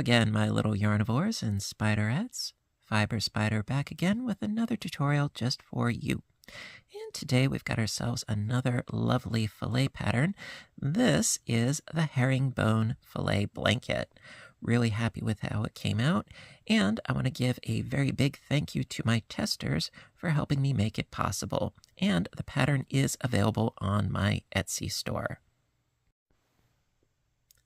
again, my little yarnivores and spiderettes. Fiber Spider back again with another tutorial just for you. And today we've got ourselves another lovely filet pattern. This is the Herringbone Filet Blanket. Really happy with how it came out, and I want to give a very big thank you to my testers for helping me make it possible. And the pattern is available on my Etsy store.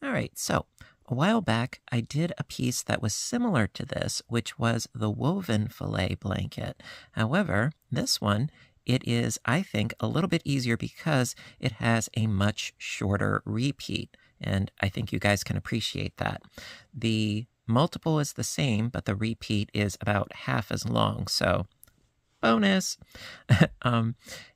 All right, so a while back, I did a piece that was similar to this, which was the woven filet blanket. However, this one, it is, I think, a little bit easier because it has a much shorter repeat, and I think you guys can appreciate that. The multiple is the same, but the repeat is about half as long, so bonus!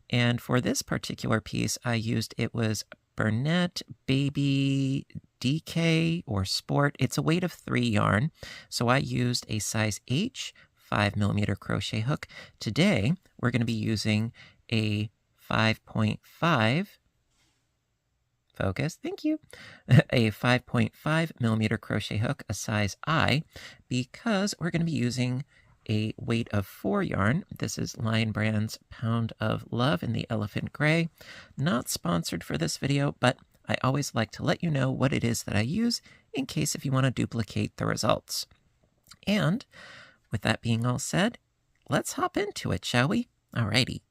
And for this particular piece, I used, it was Burnett Baby DK or Sport. It's a weight of 3 yarn. So I used a size H 5mm crochet hook. Today, we're going to be using a 5.5, focus, thank you, a 5.5mm crochet hook, a size I, because we're going to be using a weight of 4 yarn. This is Lion Brand's Pound of Love in the Elephant Gray. Not sponsored for this video, but I always like to let you know what it is that I use in case if you want to duplicate the results. And with that being all said, let's hop into it, shall we? Alrighty.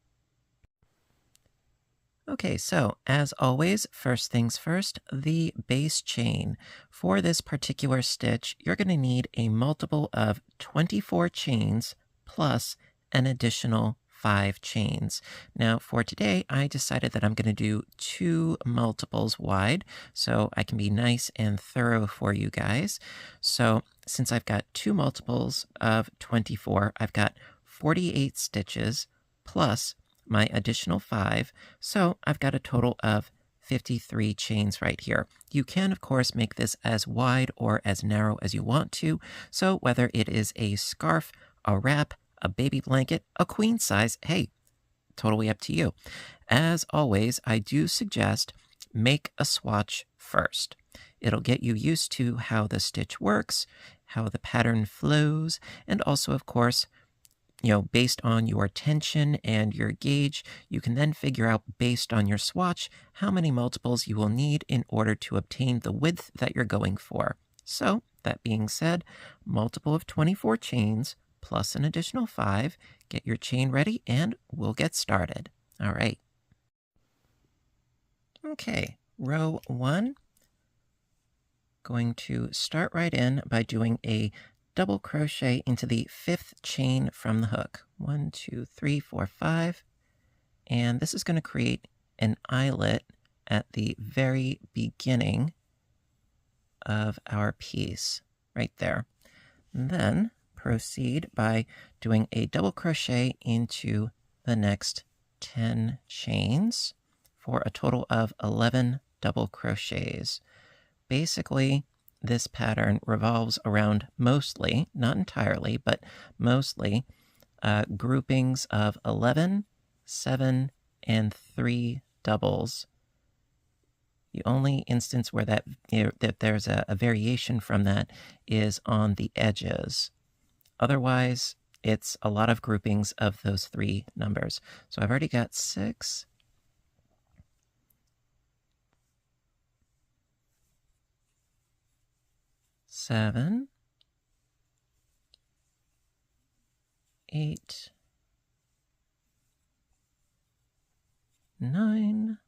Okay, so as always, first things first, the base chain. For this particular stitch, you're going to need a multiple of 24 chains plus an additional 5 chains. Now, for today, I decided that I'm going to do 2 multiples wide, so I can be nice and thorough for you guys. So since I've got 2 multiples of 24, I've got 48 stitches plus my additional 5, so I've got a total of 53 chains right here. You can, of course, make this as wide or as narrow as you want to, so whether it is a scarf, a wrap, a baby blanket, a queen size, hey, totally up to you. As always, I do suggest make a swatch first. It'll get you used to how the stitch works, how the pattern flows, and also, of course, based on your tension and your gauge, you can then figure out, based on your swatch, how many multiples you will need in order to obtain the width that you're going for. So, that being said, multiple of 24 chains plus an additional 5. Get your chain ready and we'll get started. All right. Okay, row 1. Going to start right in by doing a double crochet into the 5th chain from the hook. 1, 2, 3, 4, 5. And this is going to create an eyelet at the very beginning of our piece, right there. And then proceed by doing a double crochet into the next 10 chains for a total of 11 double crochets. Basically, this pattern revolves around mostly, not entirely, but mostly groupings of 11, 7, and 3 doubles. The only instance where that there's a variation from that is on the edges. Otherwise, it's a lot of groupings of those 3 numbers. So I've already got 6. 7, 8, 9,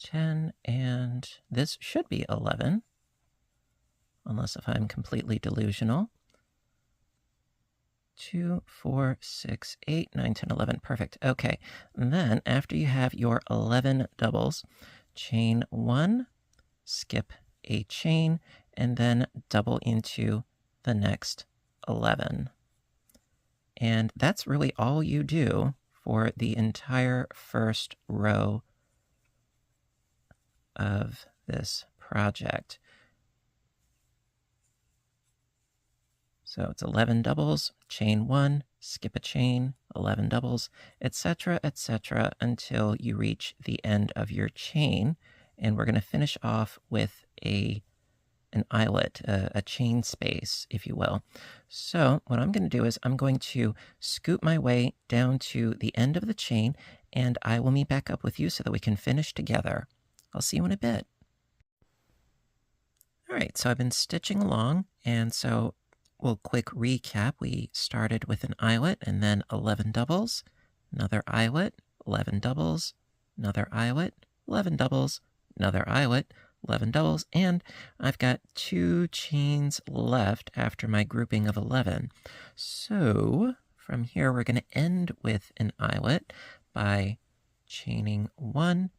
10, and this should be 11, unless if I'm completely delusional. 2, 4, 6, 8, 9, 10, 11. Perfect. Okay. And then after you have your 11 doubles, chain 1, skip a chain, and then double into the next 11. And that's really all you do for the entire first row of this project. So it's 11 doubles, chain 1, skip a chain, 11 doubles, etc., until you reach the end of your chain. And we're going to finish off with an eyelet, a chain space, if you will. So what I'm going to do is I'm going to scoot my way down to the end of the chain, and I will meet back up with you so that we can finish together. I'll see you in a bit. All right, so I've been stitching along, and so we'll quick recap. We started with an eyelet and then 11 doubles, another eyelet, 11 doubles, another eyelet, 11 doubles, another eyelet, 11 doubles, and I've got 2 chains left after my grouping of 11. So from here, we're going to end with an eyelet by chaining 1,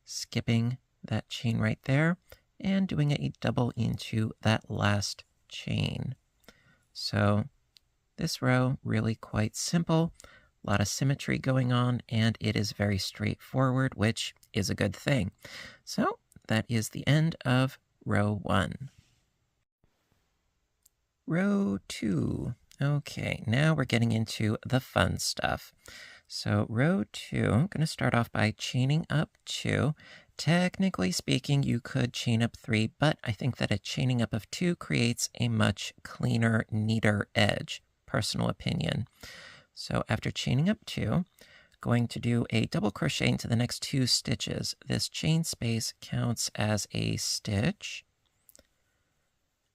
skipping that chain right there, and doing a double into that last chain. So this row, really quite simple, a lot of symmetry going on, and it is very straightforward, which is a good thing. So that is the end of row 1. Row 2. Okay, now we're getting into the fun stuff. So row 2, I'm going to start off by chaining up 2. Technically speaking, you could chain up 3, but I think that a chaining up of 2 creates a much cleaner, neater edge. Personal opinion. So after chaining up 2, going to do a double crochet into the next 2 stitches. This chain space counts as a stitch,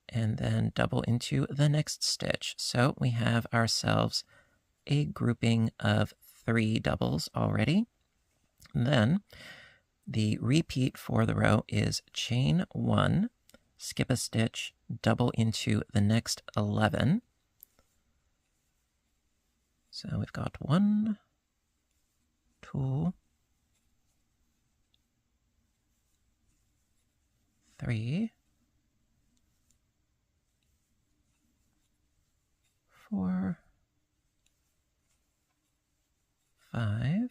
and then double into the next stitch. So we have ourselves a grouping of 3 doubles already. Then the repeat for the row is chain 1, skip a stitch, double into the next 11. So we've got 1, 2, 3, 4, 5,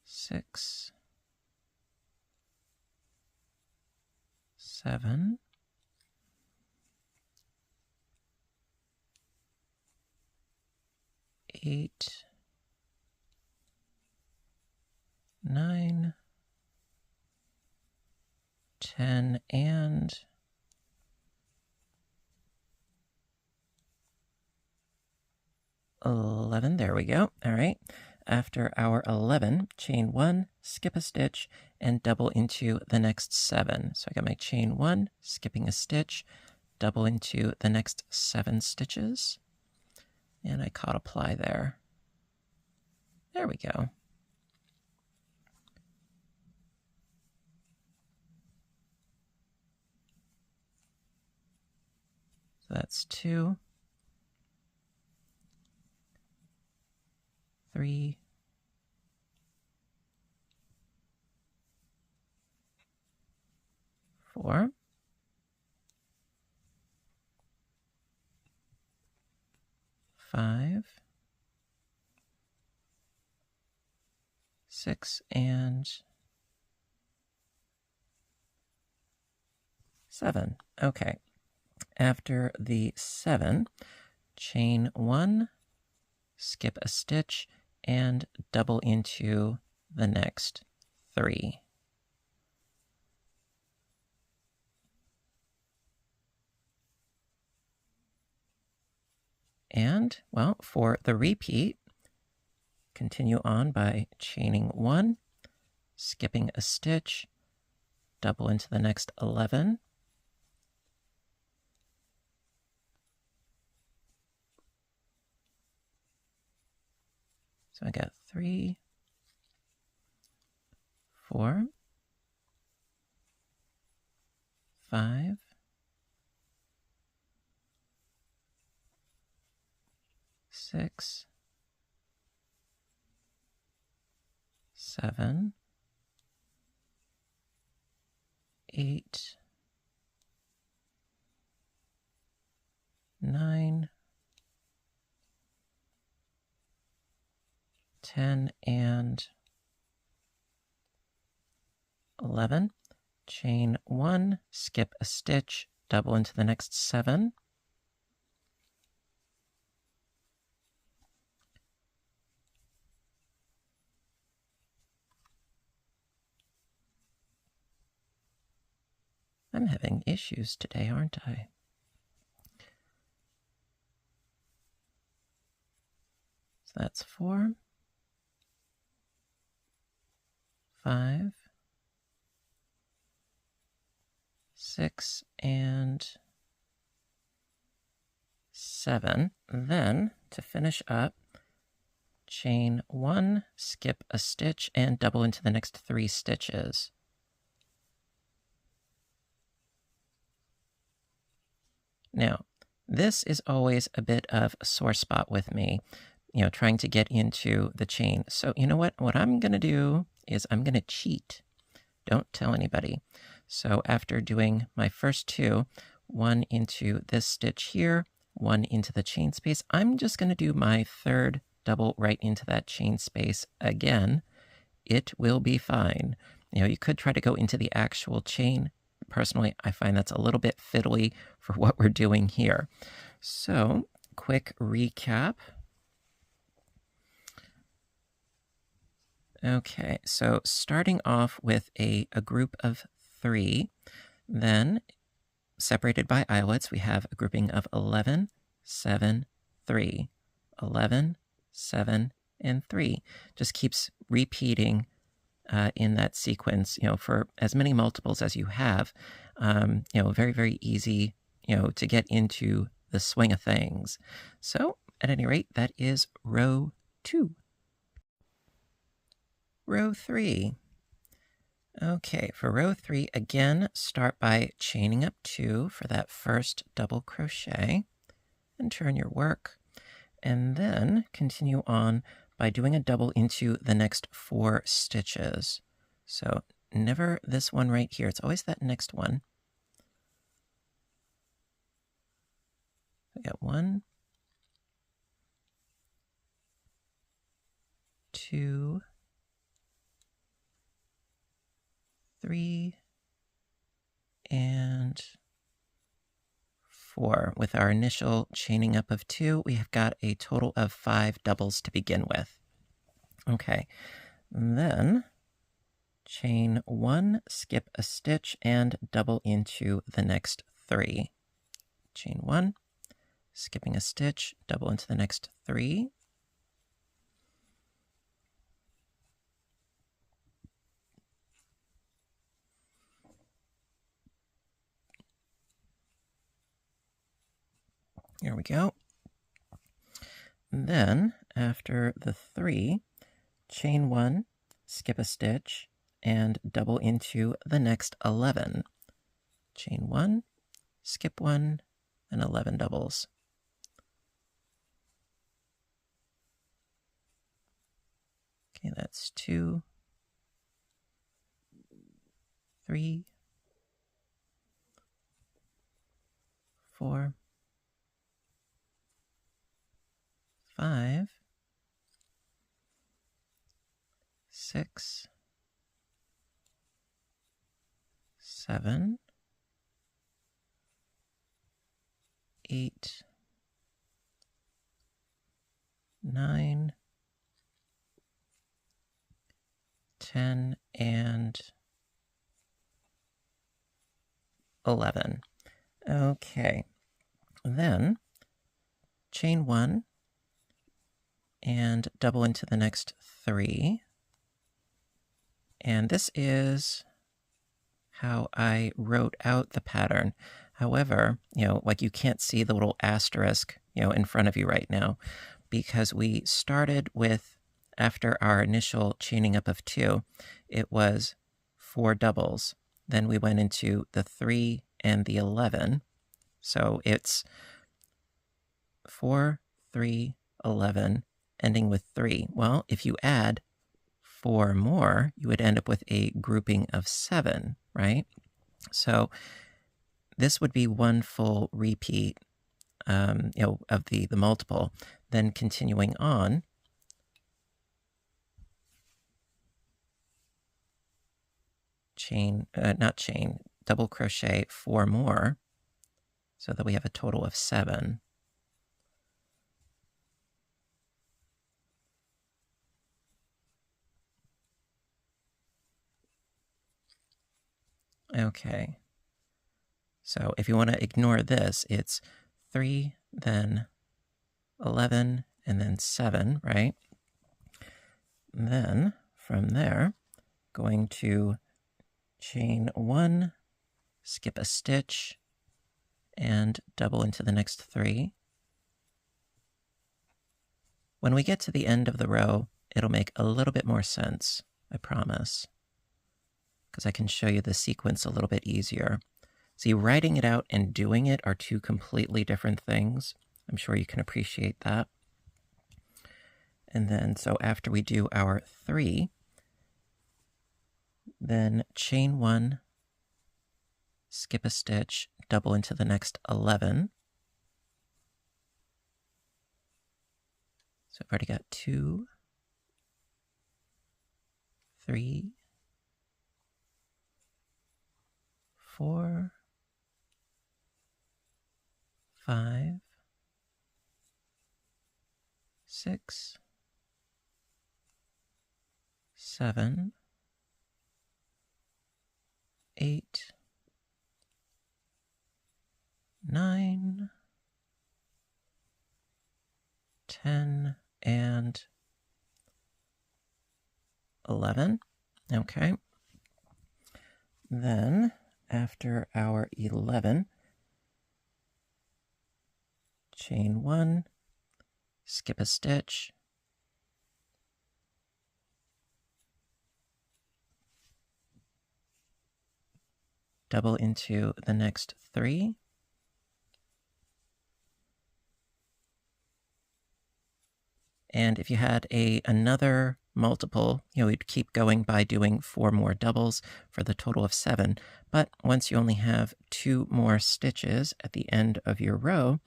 6, 7, 8, 9, 10, and 11. There we go. All right. After our 11, chain 1, skip a stitch, and double into the next 7. So I got my chain 1, skipping a stitch, double into the next 7 stitches, and I caught apply there. There we go. So that's 2, 3, 4, 5, 6, and 7. Okay. After the 7, chain 1, skip a stitch, and double into the next 3. And, well, for the repeat, continue on by chaining 1, skipping a stitch, double into the next 11. So I got 3, 4, 5, 6, 7, 8, 9, 10, and 11. Chain 1, skip a stitch, double into the next 7. I'm having issues today, aren't I? So that's 4, 5, 6, and 7. Then, to finish up, chain 1, skip a stitch, and double into the next 3 stitches. Now, this is always a bit of a sore spot with me, trying to get into the chain. So you know what? What I'm going to do is I'm going to cheat. Don't tell anybody. So after doing my first 2, 1 into this stitch here, 1 into the chain space, I'm just going to do my 3rd double right into that chain space again. It will be fine. You could try to go into the actual chain. Personally, I find that's a little bit fiddly for what we're doing here. So, quick recap. Okay, so starting off with a group of 3, then separated by eyelets, we have a grouping of 11, 7, 3, 11, 7, and 3. Just keeps repeating in that sequence, for as many multiples as you have. Very, very easy, to get into the swing of things. So, at any rate, that is row 2. Row 3. Okay, for row 3, again, start by chaining up 2 for that first double crochet and turn your work. And then continue on by doing a double into the next 4 stitches. So never this one right here. It's always that next one. I got 1, 2, 3, and 4. With our initial chaining up of 2, we have got a total of 5 doubles to begin with. Okay, then chain 1, skip a stitch, and double into the next 3. Chain 1, skipping a stitch, double into the next 3. Here we go. Then, after the 3, chain 1, skip a stitch, and double into the next 11. Chain 1, skip 1, and 11 doubles. Okay, that's 2, 3, 4, 5, 6, 7, 8, 9, 10, and 11. Okay, then chain 1 and double into the next 3. And this is how I wrote out the pattern. However, like you can't see the little asterisk, in front of you right now, because we started with, after our initial chaining up of 2, it was 4 doubles. Then we went into the 3 and the 11. So it's 4, 3, 11, ending with 3. Well, if you add 4 more, you would end up with a grouping of 7, right? So this would be one full repeat, of the multiple. Then continuing on, double crochet 4 more, so that we have a total of 7. Okay, So if you want to ignore this, it's 3, then 11, and then 7, right? And then from there, going to chain 1, skip a stitch, and double into the next 3. When we get to the end of the row, it'll make a little bit more sense, I promise, because I can show you the sequence a little bit easier. See, writing it out and doing it are two completely different things. I'm sure you can appreciate that. And then, so after we do our 3, then chain 1, skip a stitch, double into the next 11. So I've already got 2, 3, 4, 5, 6, 7, 8, 9, 10, and 11. Okay. Then, after our 11, chain 1, skip a stitch, double into the next 3, and if you had another multiple, you'd keep going by doing 4 more doubles for the total of 7. But once you only have 2 more stitches at the end of your row,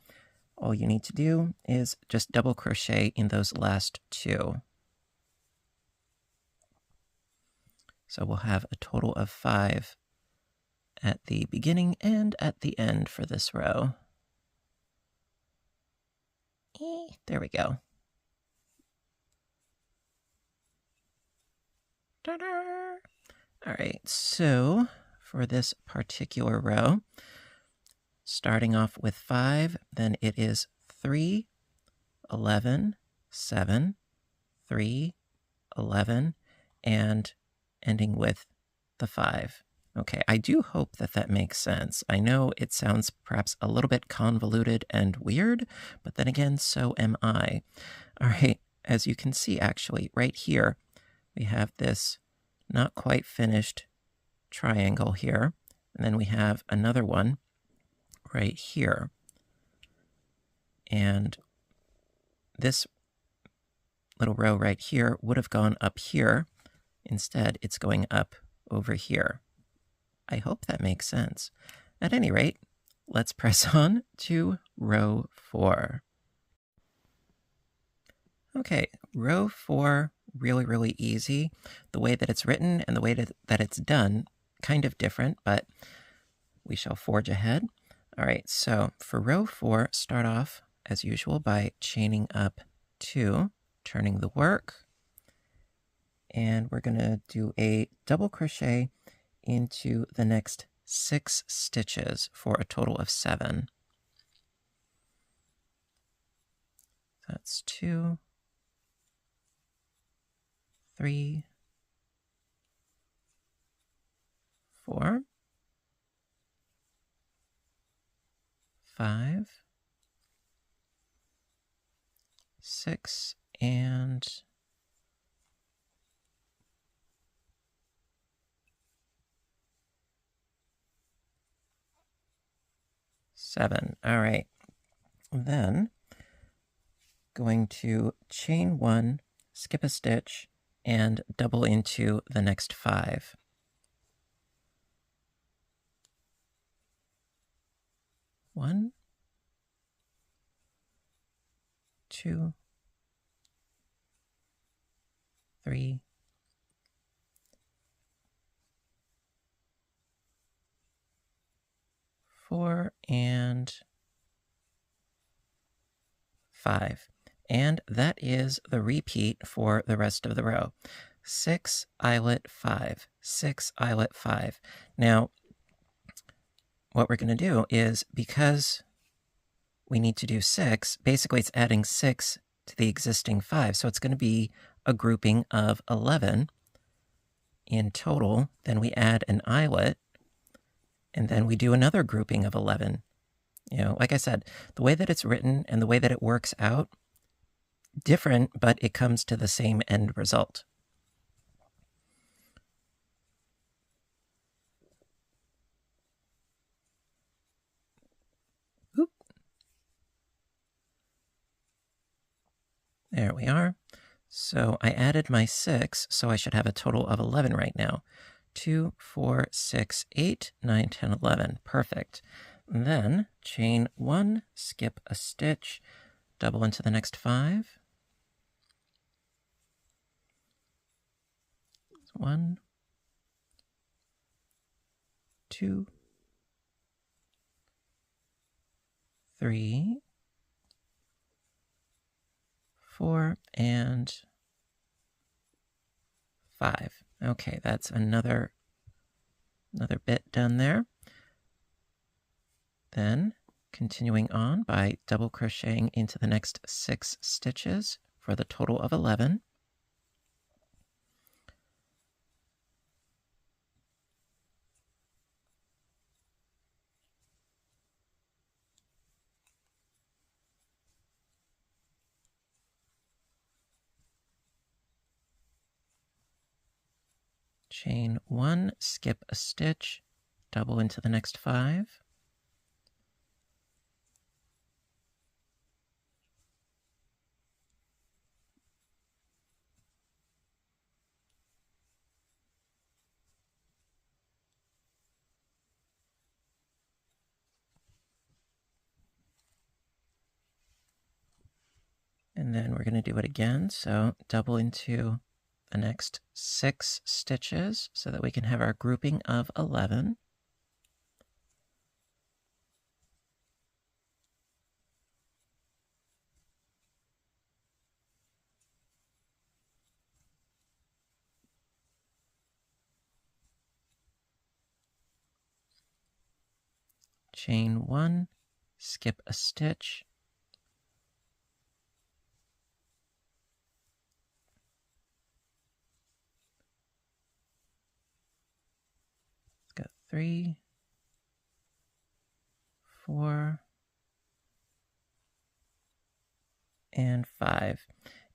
all you need to do is just double crochet in those last 2. So we'll have a total of 5 at the beginning and at the end for this row. There we go. Ta-da! All right, so for this particular row, starting off with 5, then it is 3, 11, 7, 3, 11, and ending with the 5. Okay, I do hope that that makes sense. I know it sounds perhaps a little bit convoluted and weird, but then again, so am I. All right, as you can see, actually, right here, we have this not quite finished triangle here, and then we have another one right here. And this little row right here would have gone up here. Instead, it's going up over here. I hope that makes sense. At any rate, let's press on to row 4. Okay, row 4, really, really easy. The way that it's written and the way that it's done, kind of different, but we shall forge ahead. All right, so for row 4, start off as usual by chaining up 2, turning the work, and we're going to do a double crochet into the next 6 stitches for a total of 7. That's 2, 3, 4, 5, 6, and 7. All right. Then going to chain 1, skip a stitch, and double into the next 5. 1, 2, 3, 4, and 5. And that is the repeat for the rest of the row. 6 eyelet 5, 6 eyelet 5. Now, what we're going to do is, because we need to do 6, basically it's adding 6 to the existing 5. So it's going to be a grouping of 11 in total. Then we add an eyelet, and then we do another grouping of 11. You know, like I said, the way that it's written and the way that it works out, different, but it comes to the same end result. Oop. There we are. So I added my 6, so I should have a total of 11 right now. 2, 4, 6, 8, 9, 10, 11. Perfect. And then chain 1, skip a stitch, double into the next 5. 1, 2, 3, 4, and 5. Okay, that's another bit done there. Then continuing on by double crocheting into the next 6 stitches for the total of 11. Chain 1, skip a stitch, double into the next 5. And then we're going to do it again, so double into the next 6 stitches so that we can have our grouping of 11. Chain 1, skip a stitch, got 3, 4, and 5.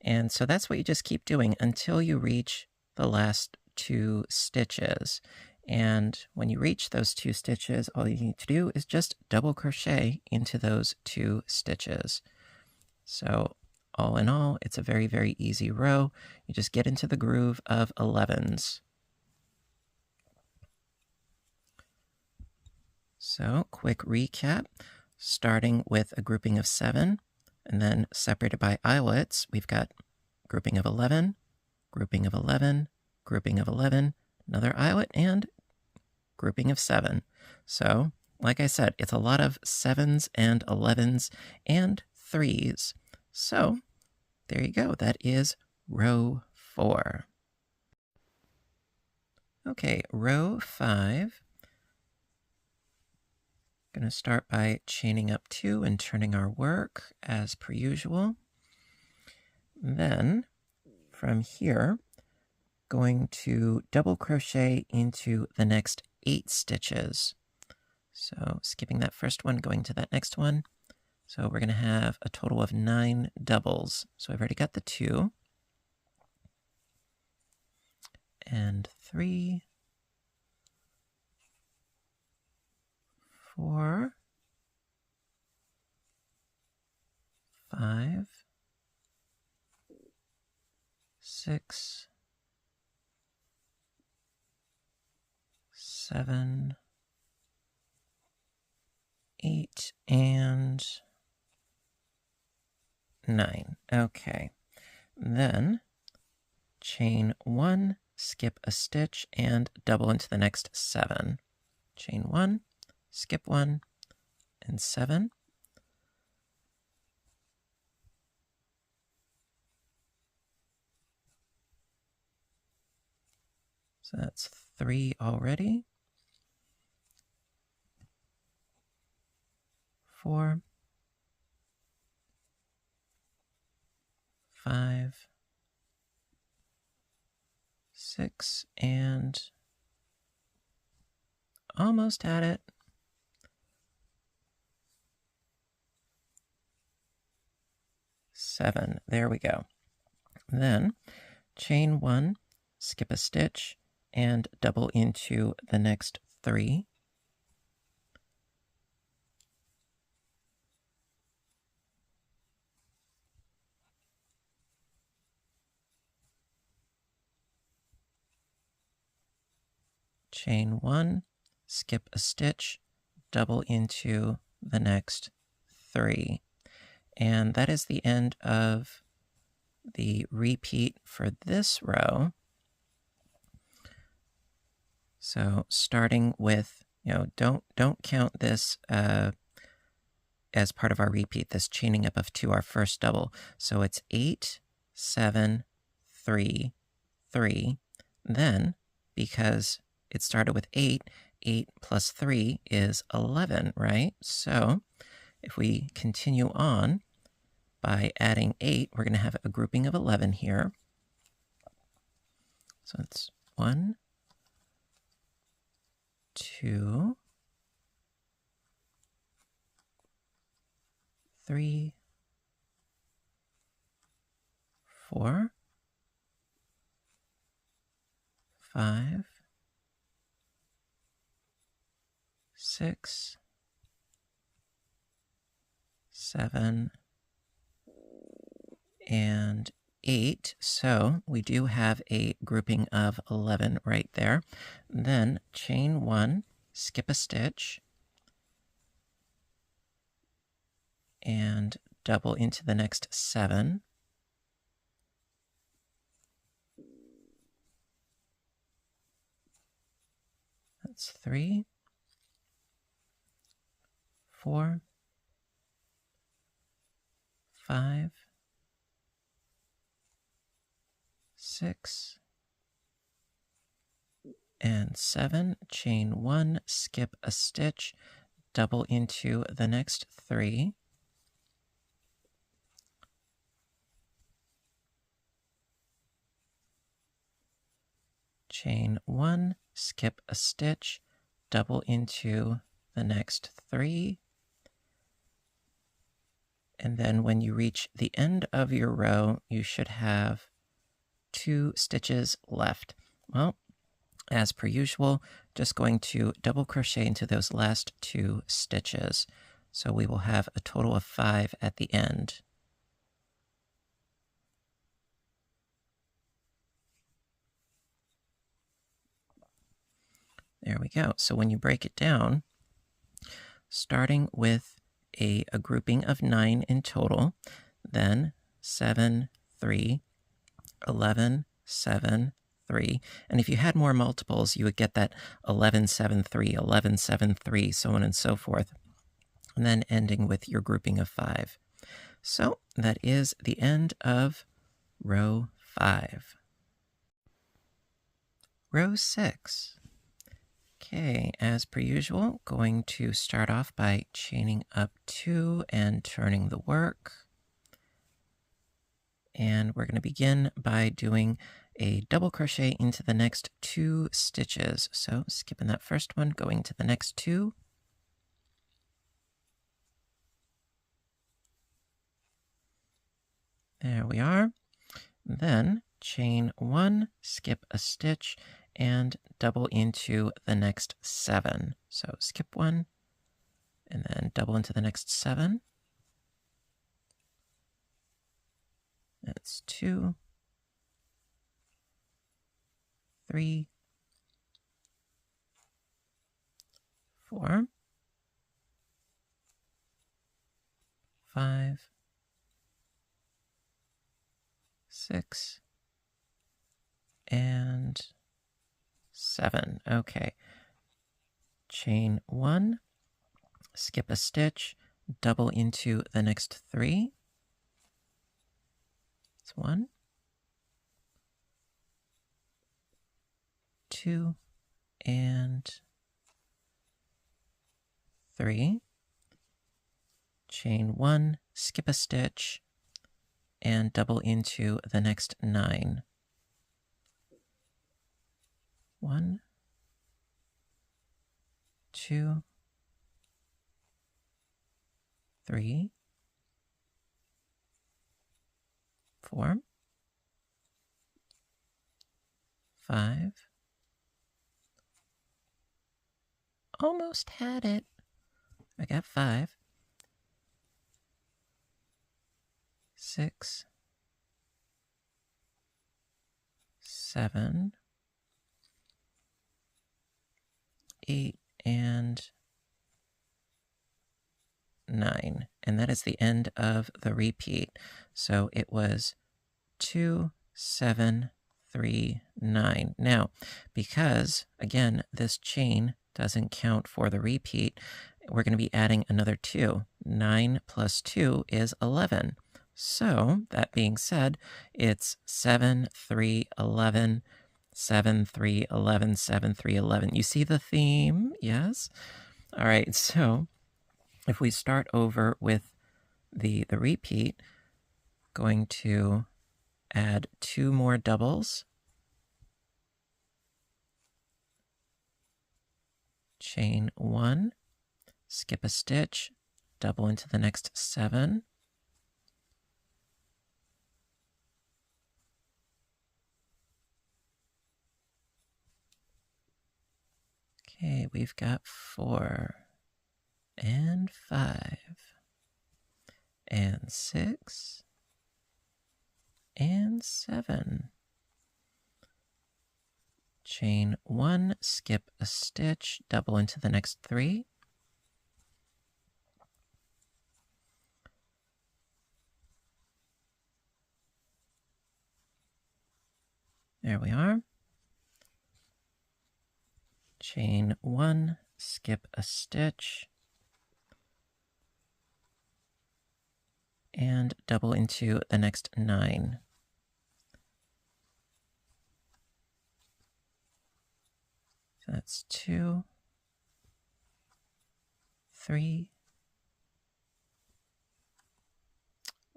And so that's what you just keep doing until you reach the last 2 stitches. And when you reach those 2 stitches, all you need to do is just double crochet into those 2 stitches. So all in all, it's a very, very easy row. You just get into the groove of 11s. So quick recap, starting with a grouping of 7, and then separated by eyelets, we've got grouping of 11, grouping of 11, grouping of 11, another eyelet, and grouping of 7. So, like I said, it's a lot of 7s and 11s and 3s. So, there you go. That is row 4. Okay, row 5. Going to start by chaining up 2 and turning our work as per usual. Then, from here, going to double crochet into the next 8 stitches. So skipping that first one, going to that next one. So we're going to have a total of 9 doubles. So I've already got the 2. And 3, 4, 5, 6, 7, 8, and 9. Okay. Then chain 1, skip a stitch, and double into the next 7. Chain 1, skip 1, and 7. So that's 3 already. 4, 5, 6, and almost at it. 7. There we go. Then chain 1, skip a stitch, and double into the next 3. Chain 1, skip a stitch, double into the next 3. And that is the end of the repeat for this row. So starting with, don't count this as part of our repeat, this chaining up of 2, our first double. So it's 8, 7, 3, 3. Then, because it started with 8, 8 plus 3 is 11, right? So if we continue on by adding 8, we're going to have a grouping of 11 here. So it's 1, 2, 3, 4, 5, 6, 7, and 8. So we do have a grouping of 11 right there. Then chain 1, skip a stitch, and double into the next 7. That's 3, 4, 5, 6, and 7. Chain 1, skip a stitch, double into the next 3. Chain 1, skip a stitch, double into the next 3. And then when you reach the end of your row, you should have 2 stitches left. Well, as per usual, just going to double crochet into those last 2 stitches. So we will have a total of 5 at the end. There we go. So when you break it down, starting with a grouping of 9 in total, then 7, 3, 11, 7, 3. And if you had more multiples, you would get that 11, 7, 3, 11, 7, 3, so on and so forth. And then ending with your grouping of 5. So that is the end of row 5. Row 6. Okay, as per usual, going to start off by chaining up 2 and turning the work. And we're going to begin by doing a double crochet into the next 2 stitches. So skipping that first one, going to the next 2. There we are. Then chain 1, skip a stitch, and double into the next 7. So skip 1, and then double into the next 7. That's 2, 3, 4, 5, 6, and 7. Okay. Chain 1, skip a stitch, double into the next 3. It's 1, 2, and 3. chain 1, skip a stitch, and double into the next 9. 1, 2, 3, 4, 5. Almost had it. I got 5. 6, 7, 8, and 9. And that is the end of the repeat. So it was 2, 7, 3, 9. Now, because, again, this chain doesn't count for the repeat, we're going to be adding another 2. 9 plus 2 is 11. So, that being said, it's 7, 3, 11, 7, 3, 11, 7, 3, 11. You see the theme? Yes? All right, so if we start over with the repeat, going to add 2 more doubles, chain 1, skip a stitch, double into the next 7, okay, we've got 4 and 5 and 6 and 7. Chain 1, skip a stitch, double into the next 3. There we are. Chain 1, skip a stitch, and double into the next 9. So that's 2, 3,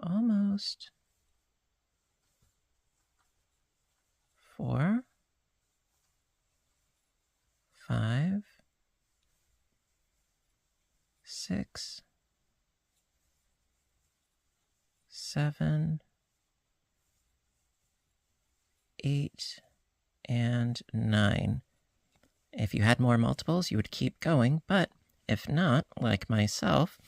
almost, 4, 5, 6, 7, 8, and 9. If you had more multiples, you would keep going, but if not, like myself,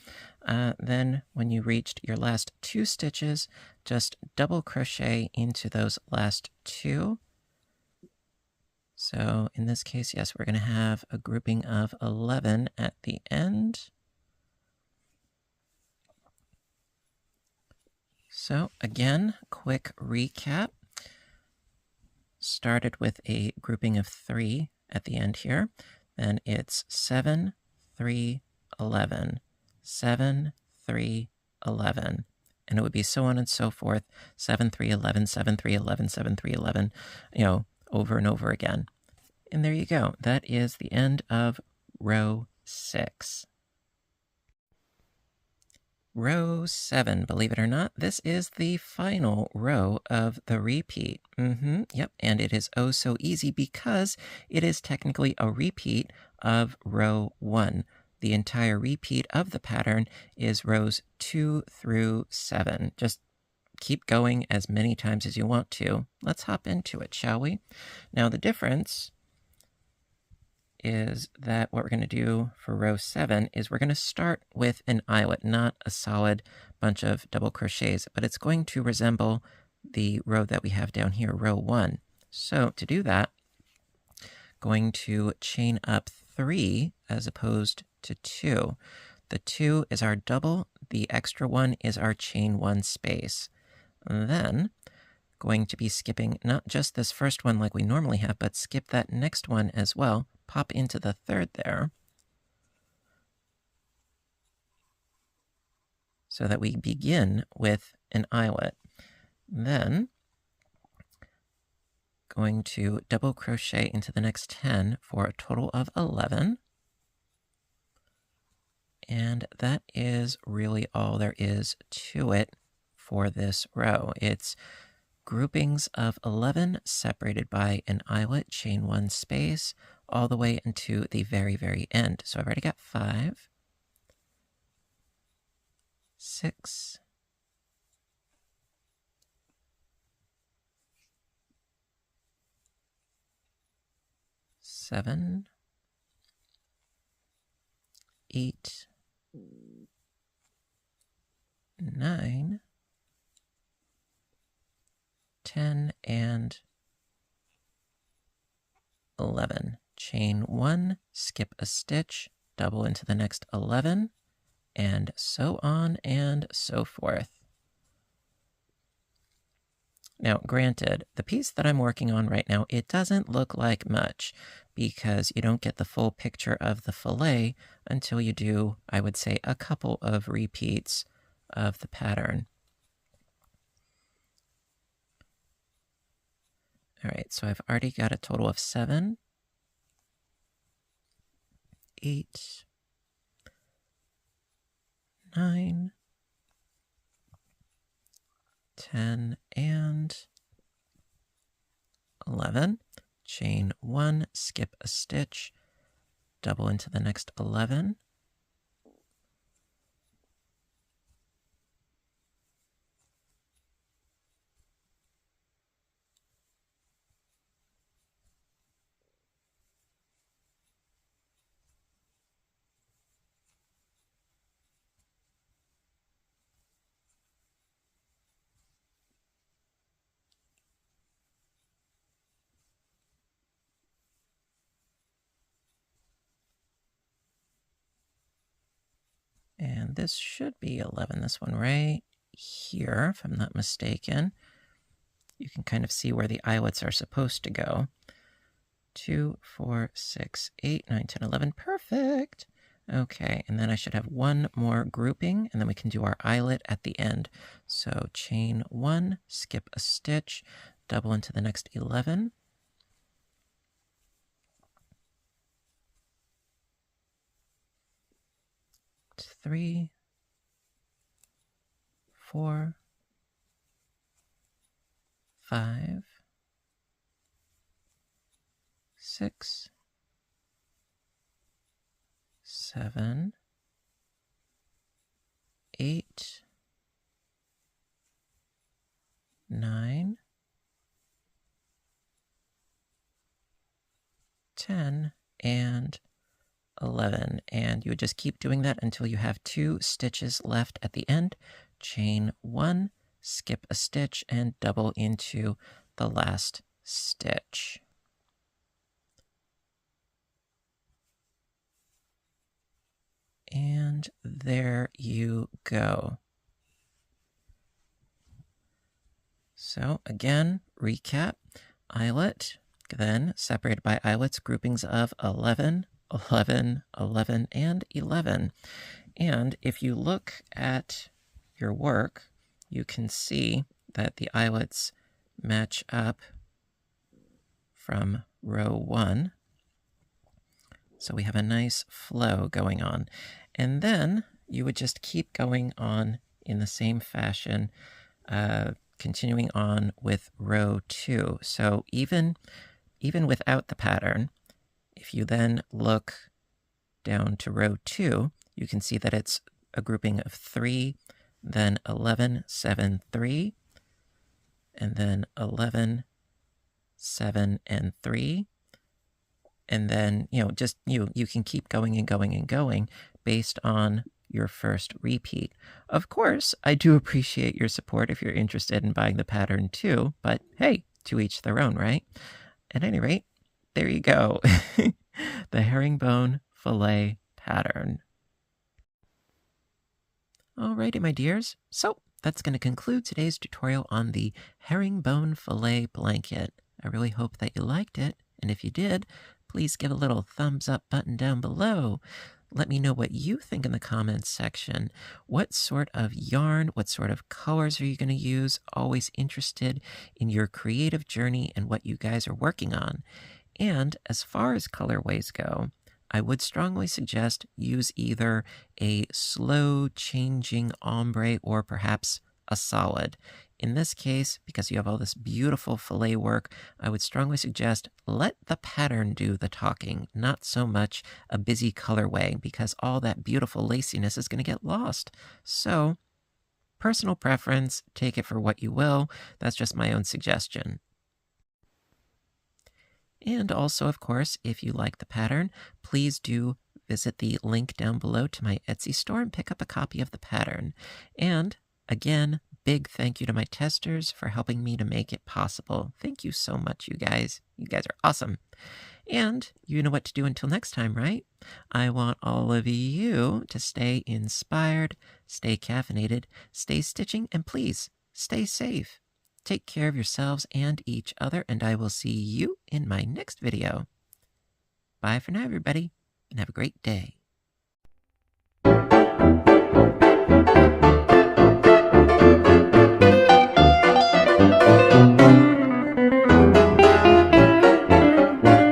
then when you reached your last 2 stitches, just double crochet into those last 2. So in this case, yes, we're going to have a grouping of 11 at the end. So again, quick recap. Started with a grouping of 3 at the end here. Then it's 7, 3, 11, 7, 3, 11. And it would be so on and so forth, 7, 3, 11, 7, 3, 11, 7, 3, 11, over and over again. And there you go. That is the end of row 6. Row 7, believe it or not, this is the final row of the repeat. Yep, and it is oh so easy because it is technically a repeat of row 1. The entire repeat of the pattern is rows 2 through 7. Just keep going as many times as you want to. Let's hop into it, shall we? Now the difference is that what we're going to do for row 7 is we're going to start with an eyelet, not a solid bunch of double crochets, but it's going to resemble the row that we have down here, row 1. So to do that, going to chain up 3 as opposed to 2. The 2 is our double, the extra 1 is our chain 1 space. And then going to be skipping not just this first one like we normally have, but skip that next one as well. Pop into the third there so that we begin with an eyelet. Then going to double crochet into the next 10 for a total of 11. And that is is really all there is to it for this row. It's groupings of 11 separated by an eyelet, chain 1 space, all the way into the very, very end. So I've already got 5, 6, 7, 8, 9, 10, and 11. Chain 1, skip a stitch, double into the next 11, and so on and so forth. Now, granted, the piece that I'm working on right now, it doesn't look like much because you don't get the full picture of the fillet until you do, I would say, a couple of repeats of the pattern. All right, so I've already got a total of 7, 8, 9, 10, and 11. Chain 1, skip a stitch, double into the next 11. And this should be 11, this one right here, if I'm not mistaken. You can kind of see where the eyelets are supposed to go. 2, 4, 6, 8, 9, 10, 11. Perfect. Okay, and then I should have one more grouping, and then we can do our eyelet at the end. So chain 1, skip a stitch, double into the next 11. 3, 4, 5, 6, 7, 8, 9, 10, and 11. And you would just keep doing that until you have 2 stitches left at the end. Chain 1, skip a stitch, and double into the last stitch. And there you go. So again, recap, eyelet, then separated by eyelets, groupings of 11, 11, 11, and 11. And if you look at your work, you can see that the eyelets match up from row 1. So we have a nice flow going on. And then you would just keep going on in the same fashion, continuing on with row 2. So even without the pattern, if you then look down to row 2, you can see that it's a grouping of 3, then 11, 7, 3, and then 11, 7, and 3. And then, just you can keep going and going and going based on your first repeat. Of course, I do appreciate your support if you're interested in buying the pattern too, but hey, to each their own, right? At any rate, there you go. The herringbone fillet pattern. Alrighty, my dears. So that's going to conclude today's tutorial on the herringbone fillet blanket. I really hope that you liked it. And if you did, please give a little thumbs up button down below. Let me know what you think in the comments section. What sort of yarn, what sort of colors are you going to use? Always interested in your creative journey and what you guys are working on. And as far as colorways go, I would strongly suggest use either a slow changing ombre or perhaps a solid. In this case, because you have all this beautiful filet work, I would strongly suggest let the pattern do the talking, not so much a busy colorway, because all that beautiful laciness is going to get lost. So, personal preference, take it for what you will. That's just my own suggestion. And also, of course, if you like the pattern, please do visit the link down below to my Etsy store and pick up a copy of the pattern. And again, big thank you to my testers for helping me to make it possible. Thank you so much, you guys. You guys are awesome. And you know what to do until next time, right? I want all of you to stay inspired, stay caffeinated, stay stitching, and please stay safe. Take care of yourselves and each other, and I will see you in my next video. Bye for now, everybody, and have a great day.